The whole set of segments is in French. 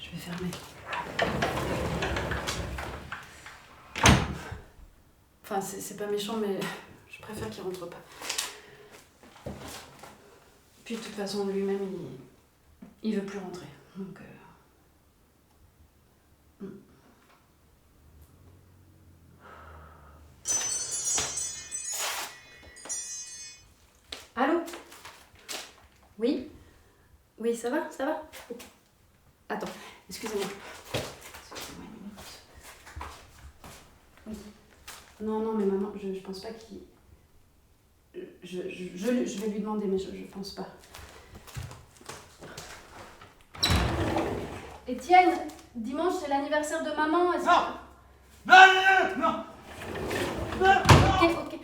Je vais fermer. Enfin, c'est pas méchant, mais je préfère qu'il rentre pas. Puis de toute façon, lui-même, il veut plus rentrer. Donc, Allô? Oui? Oui, ça va? Ça va? Oh. Attends, excusez-moi. Excusez-moi une minute. Oui. Non, mais maman, je pense pas qu'il... Je vais lui demander, mais je pense pas. Étienne, dimanche c'est l'anniversaire de maman. Est-ce Non, non. Ok.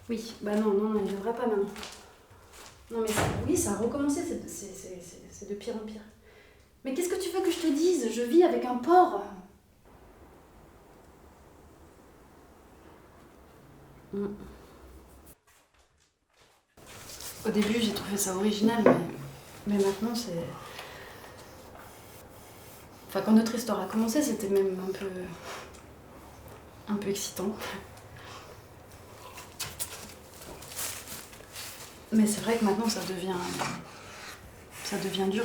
Oui, bah non, il viendra pas maintenant. Non mais oui, ça a recommencé, c'est de pire en pire. Mais qu'est-ce que tu veux que je te dise? Je vis avec un porc. Au début, j'ai trouvé ça original, mais maintenant, c'est... Enfin, quand notre histoire a commencé, c'était même un peu excitant. Mais c'est vrai que maintenant, ça devient dur.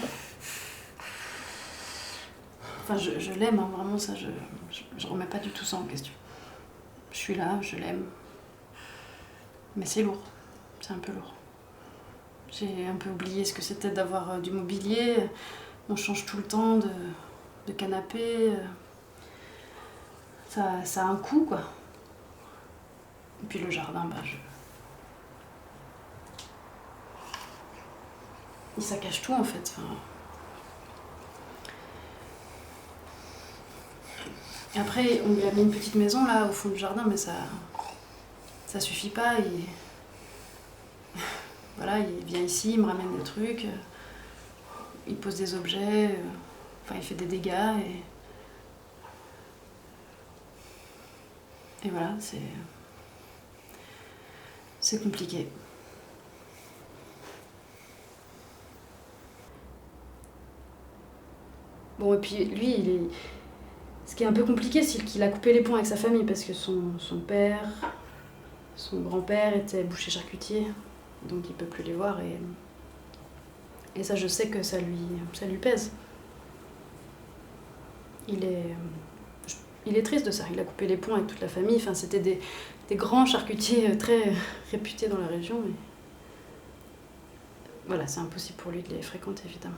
Enfin, je l'aime, hein, vraiment, ça, je remets pas du tout ça en question. Je suis là, je l'aime. Mais c'est lourd, c'est un peu lourd. J'ai un peu oublié ce que c'était d'avoir du mobilier. On change tout le temps de canapé. Ça a un coût, quoi. Et puis le jardin, ça cache tout, en fait. Enfin... Et après, on lui a mis une petite maison, là, au fond du jardin, mais ça suffit pas. Voilà, il vient ici, il me ramène des trucs, il pose des objets, enfin, il fait des dégâts, et voilà, c'est compliqué. Bon, et puis lui, ce qui est un peu compliqué, c'est qu'il a coupé les ponts avec sa famille, parce que son père, son grand-père était boucher charcutier, donc il peut plus les voir, et ça, je sais que ça lui pèse. Il est triste de ça, il a coupé les ponts avec toute la famille, enfin, c'était des grands charcutiers très réputés dans la région, mais voilà, c'est impossible pour lui de les fréquenter, évidemment.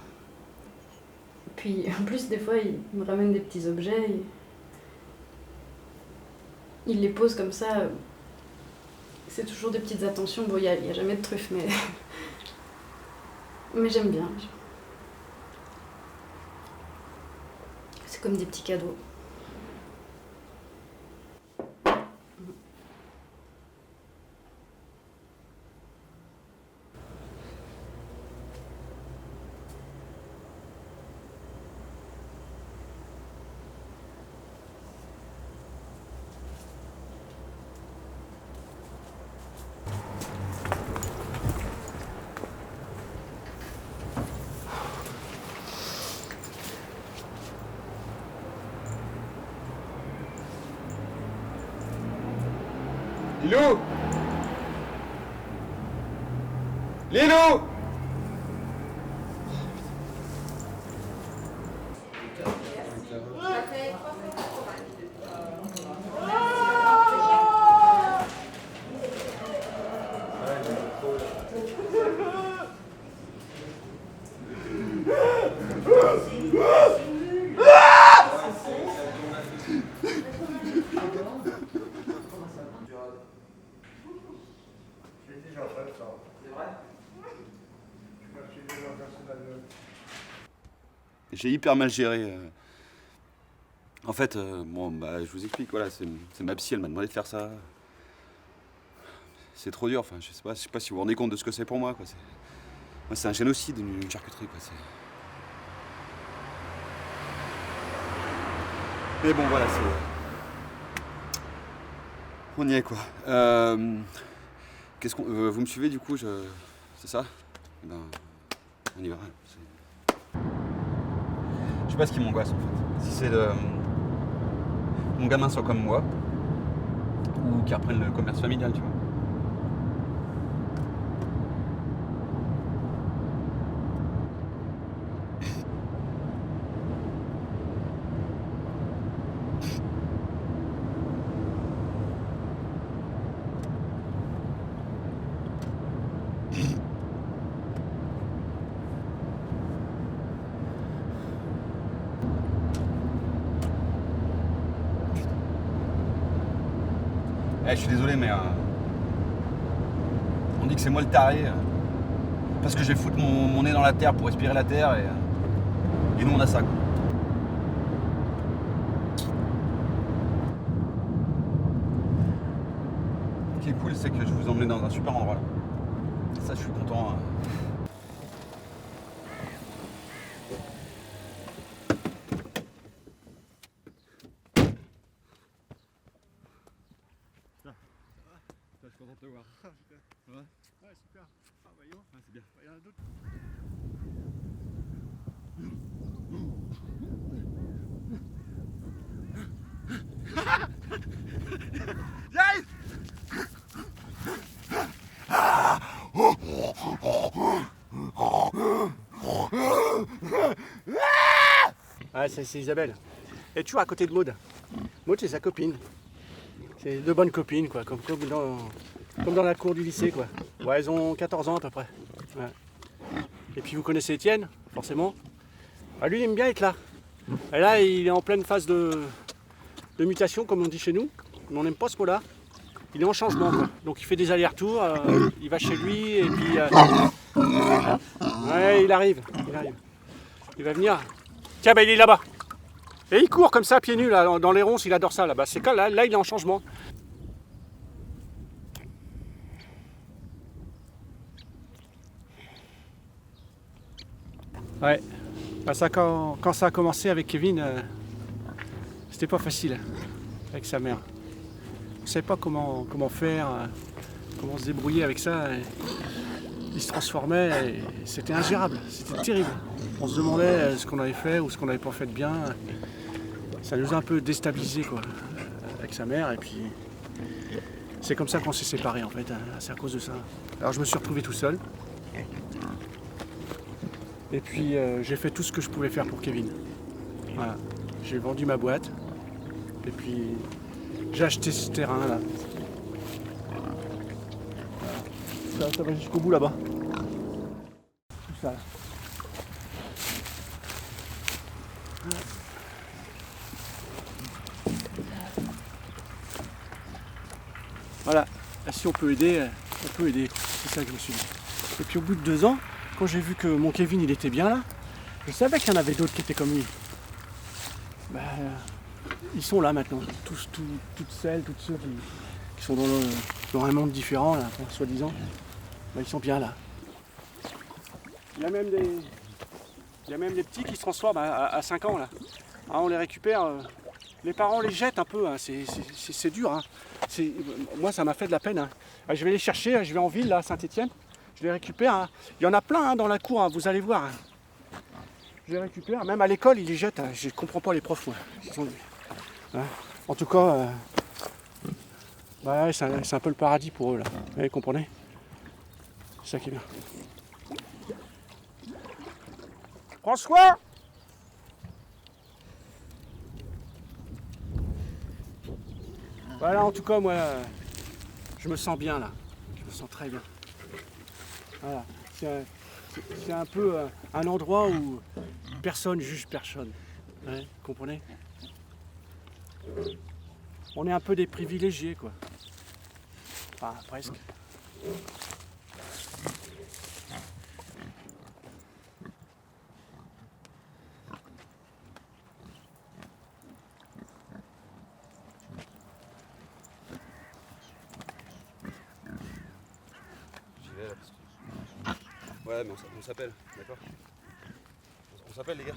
Puis en plus, des fois, il me ramène des petits objets, il les pose comme ça, c'est toujours des petites attentions, bon, il y a jamais de truffes, mais j'aime bien. C'est comme des petits cadeaux. Lilou! Lilou! J'ai hyper mal géré. En fait, bon, je vous explique, voilà, c'est ma psy, elle m'a demandé de faire ça. C'est trop dur, enfin, je sais pas si vous vous rendez compte de ce que c'est pour moi, quoi. Moi, c'est un génocide, une charcuterie, quoi. Mais bon, voilà, on y est, quoi. Vous me suivez, du coup, c'est ça? Eh ben, on y va. sais pas ce qui m'angoisse en fait. Si c'est de... mon gamin soit comme moi, ou qu'il reprenne le commerce familial, tu vois. Je suis désolé, mais on dit que c'est moi le taré. Parce que je vais foutre mon nez dans la terre pour respirer la terre et nous on a ça. Quoi. Ce qui est cool, c'est que je vous emmène dans un super endroit là. Ça, je suis content. Je suis content de te voir. Ça va ? Ouais, super. Ah, voyons. Ouais, c'est bien. Il y en a d'autres. Ah, c'est Isabelle. Elle est toujours à côté de Maud. Maud, c'est sa copine. C'est deux bonnes copines, quoi, comme dans la cour du lycée, quoi. Ouais, elles ont 14 ans à peu près. Ouais. Et puis vous connaissez Étienne, forcément. Ah, lui, il aime bien être là. Et là, il est en pleine phase de mutation, comme on dit chez nous. Mais on n'aime pas ce mot-là. Il est en changement, quoi. Donc il fait des allers-retours, il va chez lui, et puis... ouais, il arrive. Il va venir. Tiens, bah, il est là-bas. Et il court comme ça, pieds nus, là, dans les ronces, il adore ça. Là-bas. C'est quand là, il est en changement. Ouais. Bah, ça, quand ça a commencé avec Kevin, c'était pas facile avec sa mère. On savait pas comment faire, comment se débrouiller avec ça. Il se transformait et c'était ingérable, c'était terrible. On se demandait ce qu'on avait fait ou ce qu'on n'avait pas fait de bien. Ça nous a un peu déstabilisé quoi, avec sa mère et puis c'est comme ça qu'on s'est séparés en fait, c'est à cause de ça. Alors je me suis retrouvé tout seul. Et puis j'ai fait tout ce que je pouvais faire pour Kevin. Voilà. J'ai vendu ma boîte et puis j'ai acheté ce terrain là. Ça va jusqu'au bout là-bas. Tout ça là. Voilà, si on peut aider, on peut aider. C'est ça que je me suis dit. Et puis au bout de 2 ans, quand j'ai vu que mon Kevin il était bien là, je savais qu'il y en avait d'autres qui étaient comme lui. Bah, ils sont là maintenant, toutes celles, tous ceux qui sont dans un monde différent, là, soi-disant, bah, ils sont bien là. Il y a même des petits qui se transforment à 5 ans là. Ah, on les récupère, les parents les jettent un peu, hein. C'est dur. Hein. Moi ça m'a fait de la peine. Hein. Je vais les chercher, je vais en ville là, à Saint-Étienne, je les récupère. Hein. Il y en a plein hein, dans la cour, hein, vous allez voir. Hein. Je les récupère, même à l'école ils les jettent. Hein. Je ne comprends pas les profs. Moi. Hein. En tout cas, bah, c'est un peu le paradis pour eux là. Vous comprenez ? C'est ça qui est bien. François ! Voilà, en tout cas, moi, je me sens bien là. Je me sens très bien. Voilà. C'est un peu un endroit où personne juge personne. Ouais, vous comprenez ? On est un peu des privilégiés, quoi. Enfin, presque. Ouais, mais on s'appelle, d'accord ? On s'appelle, les gars.